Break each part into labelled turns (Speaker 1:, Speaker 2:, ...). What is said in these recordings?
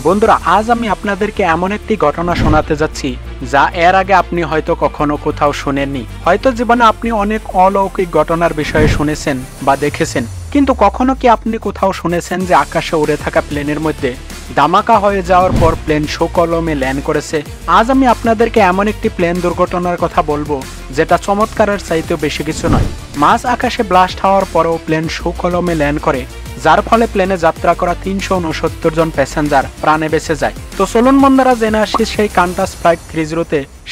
Speaker 1: বন্ধুরা, আজ আমি আপনাদেরকে এমন একটি ঘটনা শোনাতে যাচ্ছি যা এর আগে আপনি হয়তো কখনো কোথাও শুনেননি। হয়তো জীবনে আপনি অনেক অলৌকিক ঘটনার বিষয়ে শুনেছেন বা দেখেছেন, কিন্তু কখনো কি আপনি কোথাও শুনেছেন যে আকাশে উড়ে থাকা প্লেনের মধ্যে ধামাকা হয়ে যাওয়ার পর প্লেন সুকলমে ল্যান্ড করেছে? আজ আমি আপনাদেরকে এমন একটি প্লেন দুর্ঘটনার কথা বলবো যেটা চমৎকারের চাইতেও বেশি কিছু নয়। মাঝ আকাশে ব্লাস্ট হওয়ার পরেও প্লেন সুকলমে ল্যান্ড করে, যার ফলে প্লেনে যাত্রা করা ৩৬৯ জন প্যাসেঞ্জার প্রাণে বেঁচে যায়। তো চলুন বন্ধুরা, জেনে আসি সেই কান্টাস ফ্লাইট ৩০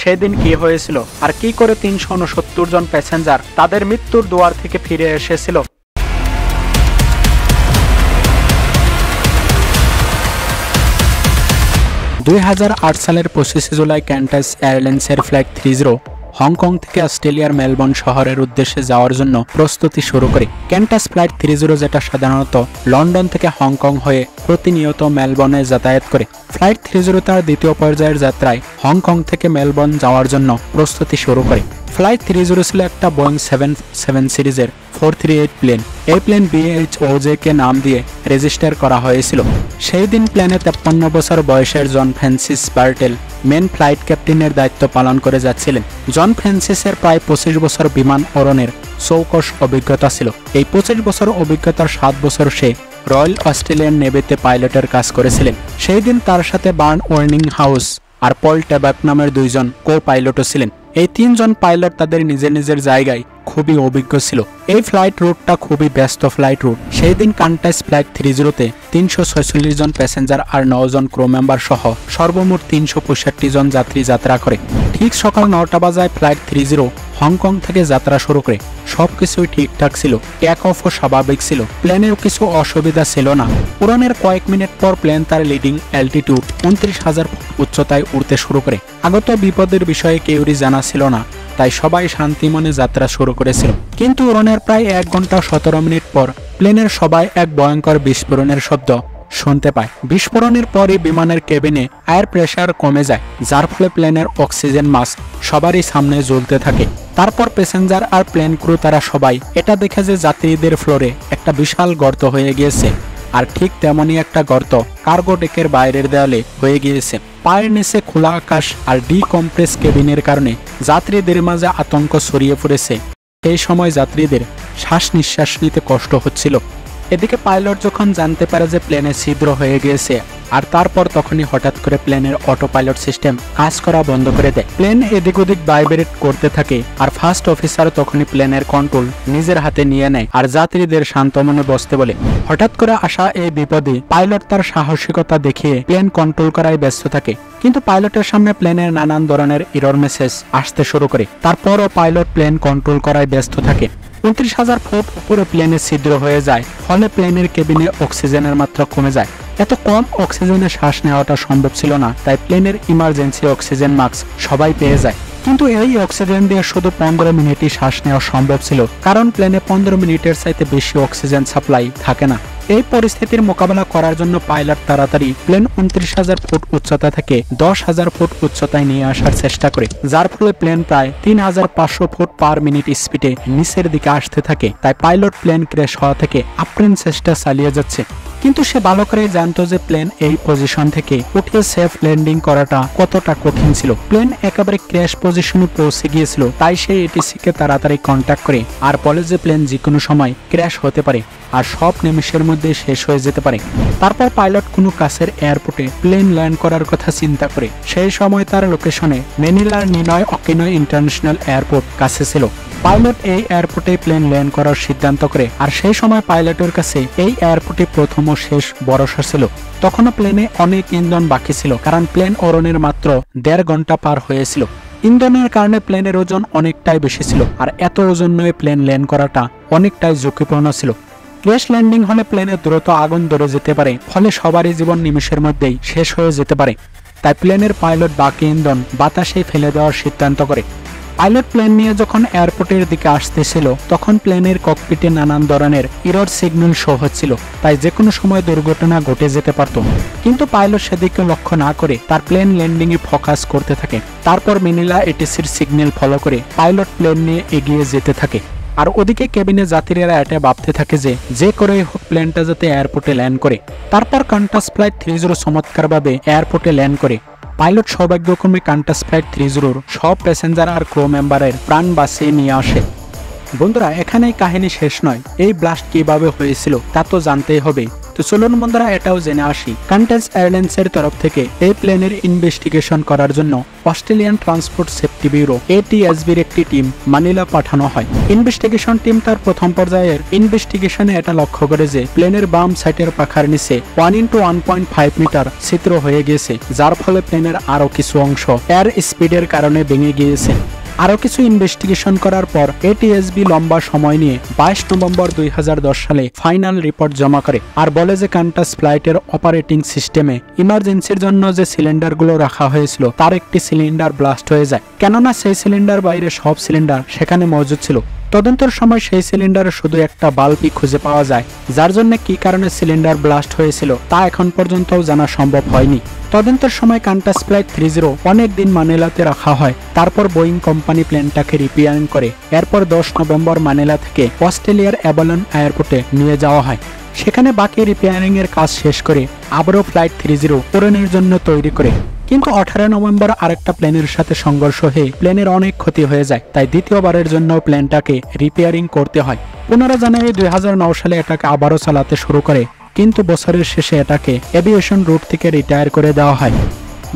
Speaker 1: সেদিন কি হয়েছিল আর কি করে ৩৬৯ জন প্যাসেঞ্জার তাদের মৃত্যুর দুয়ার থেকে ফিরে এসেছিল। ২০০৮ সালের ২৫ জুলাই কান্টাস এয়ারলাইন্সের ফ্লাইট ৩০ হংকং থেকে অস্ট্রেলিয়ার মেলবোর্ন শহরের উদ্দেশ্যে যাওয়ার জন্য প্রস্তুতি শুরু করে। কান্টাস ফ্লাইট ৩০ যেটা সাধারণত লন্ডন থেকে হংকং হয়ে প্রতিনিয়ত মেলবোর্নে যাতায়াত করে, ফ্লাইট ৩০ তার দ্বিতীয় পর্যায়ের যাত্রায় হংকং থেকে মেলবোর্ন যাওয়ার জন্য প্রস্তুতি শুরু করে। ফ্লাইট ৩০ ছিল একটা বোয়িং ৭৭ সিরিজের 438 প্লেন। এই প্লেন BHOJ কে নাম দিয়ে রেজিস্টার করা হয়েছিল। সেই দিন প্লেনে ৫৩ বছর বয়সের জন ফ্রান্সিস বার্টেল মেন ফ্লাইট ক্যাপ্টেনের দায়িত্ব পালন করে যাচ্ছিলেন। জন ফ্রান্সিসের প্রায় ২৫ বছর বিমান ওড়নের চৌকস অভিজ্ঞতা ছিল। এই ২৫ বছর অভিজ্ঞতার ৭ বছর সে রয়্যাল অস্ট্রেলিয়ান নেভিতে পাইলটের কাজ করেছিলেন। সেই দিন তার সাথে বার্ন ওয়ার্নিং হাউস আর পল টেবাক নামের ২ জন কো পাইলটও ছিলেন। এই ৩ জন পাইলট তাদের নিজের নিজের জায়গায় খুবই অভিজ্ঞ ছিল। এই ফ্লাইট রুটটা খুবই ব্যস্ত ফ্লাইট রুট। সেই দিন কান্টাস ফ্লাইট ৩০-তে ৩৪৬ জন প্যাসেঞ্জার আর ৯ জন ক্রু মেম্বার সহ সর্বমোট ৩৬৫ জন যাত্রী যাত্রা করে। ঠিক সকাল ৯টা বাজায় ফ্লাইট ৩০ হংকং থেকে যাত্রা শুরু করে। সবকিছুই ঠিকঠাক ছিল, টেক অফও স্বাভাবিক ছিল, প্লেনেও কিছু অসুবিধা ছিল না। উড়ানের কয়েক মিনিট পর প্লেন তার লিডিং অ্যালটিটিউড ২৯,০০০ ফুট উচ্চতায় উড়তে শুরু করে। আগত বিপদের বিষয়ে কেউরই জানা ছিল না, তাই সবাই শান্তি মনে যাত্রা শুরু করেছিল। কিন্তু উড়ানের প্রায় ১ ঘন্টা ১৭ মিনিট পর প্লেনের সবাই এক ভয়ঙ্কর বিস্ফোরণের শব্দ শুনতে পায়। বিস্ফোরণের পরই বিমানের কেবিনে এয়ার প্রেসার কমে যায়, যার ফলে প্লেনের অক্সিজেন মাস্ক সবারই সামনে জ্বলতে থাকে। তারপর প্যাসেঞ্জার আর প্লেন ক্রু তারা সবাই এটা দেখে যে যাত্রীদের ফ্লোরে একটা বিশাল গর্ত হয়ে গিয়েছে, আর ঠিক তেমনই একটা গর্ত কার্গো ডেকের বাইরের দেয়ালে হয়ে গিয়েছে। পায়ের নিচে খোলা আকাশ আর ডিকম্প্রেস কেবিনের কারণে যাত্রীদের মাঝে আতঙ্ক ছড়িয়ে পড়েছে। এই সময় যাত্রীদের শ্বাস নিঃশ্বাস নিতে কষ্ট হচ্ছিল। এদিকে পাইলট যখন জানতে পারে যে প্লেনে ছিদ্র হয়ে গিয়েছে, আর তারপর তখনই হঠাৎ করে প্লেনের অটো পাইলট সিস্টেম কাজ করা বন্ধ করে দেয়। প্লেন এদিক ওদিক ভাইব্রেট করতে থাকে, আর ফার্স্ট অফিসার তখনই প্লেনের কন্ট্রোল নিজের হাতে নিয়ে নেয় আর যাত্রীদের শান্ত মনে বসতে বলে। হঠাৎ করে আসা এই বিপদে পাইলট তার সাহসিকতা দেখিয়ে প্লেন কন্ট্রোল করায় ব্যস্ত থাকে, কিন্তু পাইলটের সামনে প্লেনের নানান ধরনের এরর মেসেজ আসতে শুরু করে। তারপরও পাইলট প্লেন কন্ট্রোল করায় ব্যস্ত থাকে। ২৯,০০০ ফুট উপরে প্লেনের ছিদ্র হয়ে যায়, ফলে প্লেনের কেবিনে অক্সিজেনের মাত্রা কমে যায়। এত কম অক্সিজেনে শ্বাস নেওয়াটা সম্ভব ছিল না, তাই প্লেনের ইমার্জেন্সি অক্সিজেন মাস্ক সবাই পেয়ে যায়। কিন্তু এই অক্সিজেন দিয়ে শুধু ১৫ মিনিটই শ্বাস নেওয়া সম্ভব ছিল, কারণ প্লেনে ১৫ মিনিটের চাইতে বেশি অক্সিজেন সাপ্লাই থাকে না। এই পরিস্থিতির মোকাবেলা করার জন্য পাইলট তাড়াতাড়ি প্লেন ২৯,০০০ ফুট উচ্চতা থেকে ১০,০০০ ফুট উচ্চতায় নিয়ে আসার চেষ্টা করে, যার ফলে প্লেন প্রায় ৩৫০০ ফুট পার মিনিট স্পিডে নিচের দিকে আসতে থাকে। তাই পাইলট প্লেন ক্র্যাশ হওয়া থেকে আপ্রাণ চেষ্টা চালিয়ে যাচ্ছে, কিন্তু সে ভালো করে জানতো যে প্লেন এই পজিশন থেকে উঠে সেফ ল্যান্ডিং করাটা কতটা কঠিন ছিল। প্লেন একেবারে ক্র্যাশ পজিশনে পৌঁছে গিয়েছিল, তাই সে এটিসি কে তাড়াতাড়ি কন্ট্যাক্ট করে আর বলে যে প্লেন যে কোনো সময় ক্র্যাশ হতে পারে আর সব নিমিষের মধ্যে শেষ হয়ে যেতে পারে। তারপর পাইলট কোনো কাছের এয়ারপোর্টে প্লেন ল্যান্ড করার কথা চিন্তা করে। সেই সময় তার লোকেশনে ম্যানিলার নিনয় অকিনয় ইন্টারন্যাশনাল এয়ারপোর্ট কাছে ছিল। পাইলট এই এয়ারপোর্টে প্লেন ল্যান্ড করার সিদ্ধান্ত করে, আর সেই সময় পাইলটের কাছে এই এয়ারপোর্টে প্রথম ও শেষ ভরসা ছিল। তখনও প্লেনে অনেক ইন্ধন বাকি ছিল, কারণ প্লেন ওড়নের মাত্র ১.৫ ঘন্টা পার হয়েছিল। ইন্ধনের কারণে প্লেনের ওজন অনেকটাই বেশি ছিল, আর এত ওজন নিয়ে প্লেন ল্যান্ড করাটা অনেকটাই ঝুঁকিপূর্ণ ছিল। ক্র্যাশ ল্যান্ডিং হলে প্লেনে দ্রুত আগুন ধরে যেতে পারে, ফলে সবারই জীবন নিমেষের মধ্যেই শেষ হয়ে যেতে পারে। তাই প্লেনের পাইলট বাকি ইন্ধন বাতাসে ফেলে দেওয়ার সিদ্ধান্ত করে। পাইলট প্লেন নিয়ে যখন এয়ারপোর্টের দিকে আসতেছিল, তখন প্লেনের ককপিটে নানান ধরনের এরর সিগন্যাল শো হচ্ছিল, তাই যে কোনো সময় দুর্ঘটনা ঘটে যেতে পারত। কিন্তু পাইলট সেদিকে লক্ষ্য না করে তার প্লেন ল্যান্ডিং এ ফোকাস করতে থাকে। তারপর ম্যানিলা এটিসির সিগন্যাল ফলো করে পাইলট প্লেন নিয়ে এগিয়ে যেতে থাকে। আর ওদিকে কেবিনে যাত্রীরা এটা ভাবতে থাকে যে করেই হোক প্লেনটা যাতে এয়ারপোর্টে ল্যান্ড করে। তারপর কান্টাস ফ্লাইট 30 চমৎকারভাবে এয়ারপোর্টে ল্যান্ড করে। পাইলট সৌভাগ্যক্রমে কান্টাস ফ্লাইট 30 সব প্যাসেঞ্জার আর ক্রু মেম্বারের প্রাণ বাঁচিয়ে নিয়ে আসে। বন্ধুরা, এখানেই কাহিনী শেষ নয়। এই ব্লাস্ট কিভাবে হয়েছিল তা তো জানতেই হবে। তো চলুন বন্ধুরা, এটাও জেনে আসি। কান্টাস এয়ারলাইন্সের তরফ থেকে এই প্লেনের ইনভেস্টিগেশন করার জন্য অস্ট্রেলিয়ান ট্রান্সপোর্ট সেফটি ব্যুরো ATSBর একটি টিম মানিলা পাঠানো হয়। ইনভেস্টিগেশন টিম তার প্রথম পর্যায়ের ইনভেস্টিগেশনে এটা লক্ষ্য করে যে প্লেনের বাম সাইডের পাখার নিচে 1x1.5 মিটার ছিদ্র হয়ে গিয়েছে, যার ফলে প্লেনের আরো কিছু অংশ এয়ার স্পিডের কারণে ভেঙে গিয়েছে। আরও কিছু ইনভেস্টিগেশন করার পর ATSB লম্বা সময় নিয়ে 22 নভেম্বর 2010 সালে ফাইনাল রিপোর্ট জমা করে আর বলে যে কান্টাস ফ্লাইটের অপারেটিং সিস্টেমে ইমার্জেন্সির জন্য যে সিলিন্ডারগুলো রাখা হয়েছিল তার একটি সিলিন্ডার ব্লাস্ট হয়ে যায়, কেননা সেই সিলিন্ডার বাইরে সব সিলিন্ডার সেখানে মজুদ ছিল। তদন্তের সময় সেই সিলিন্ডারে শুধু একটা বাল্বই খুঁজে পাওয়া যায়, যার জন্য কি কারণে সিলিন্ডার ব্লাস্ট হয়েছিল তা এখন পর্যন্তও জানা সম্ভব হয়নি। তদন্তের সময় কান্টাস ফ্লাইট 30 অনেক দিন মানিলাতে রাখা হয়। তারপর বোয়িং কোম্পানি প্লেনটাকে রিপেয়ারিং করে এরপর 10 নভেম্বর মানিলা থেকে অস্ট্রেলিয়ার অ্যাবালন এয়ারপোর্টে নিয়ে যাওয়া হয়। সেখানে বাকি রিপেয়ারিং এর কাজ শেষ করে আবারও ফ্লাইট 30 উড়ানের জন্য তৈরি করে। কিন্তু 18 নভেম্বর আরেকটা প্লেনের সাথে সংঘর্ষ হয়ে প্লেনের অনেক ক্ষতি হয়ে যায়, তাই দ্বিতীয়বারের জন্য প্লেনটাকে রিপেয়ারিং করতে হয়। 15 জানুয়ারি 2009 সালে এটাকে আবারও চালাতে শুরু করে, কিন্তু বছরের শেষে এটাকে এভিয়েশন রুট থেকে রিটায়ার করে দেওয়া হয়।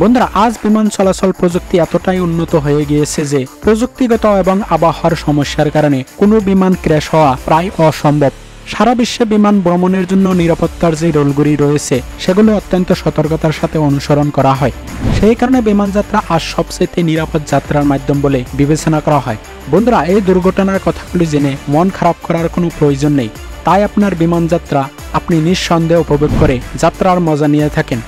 Speaker 1: বন্ধুরা, আজ বিমান চলাচল প্রযুক্তি এতটাই উন্নত হয়ে গিয়েছে যে প্রযুক্তিগত এবং আবহাওয়ার সমস্যার কারণে কোনো বিমান ক্র্যাশ হওয়া প্রায় অসম্ভব। সারা বিশ্বে বিমান ভ্রমণের জন্য নিরাপত্তার যে রোলগুলি রয়েছে সেগুলো অত্যন্ত সতর্কতার সাথে অনুসরণ করা হয়। সেই কারণে বিমান যাত্রা আজ সবচেয়ে নিরাপদ যাত্রার মাধ্যম বলে বিবেচনা করা হয়। বন্ধুরা, এই দুর্ঘটনার কথাগুলি জেনে মন খারাপ করার কোনো প্রয়োজন নেই। তাই আপনার বিমান যাত্রা আপনি নিঃসন্দেহে উপভোগ করে যাত্রার মজা নিয়ে থাকেন।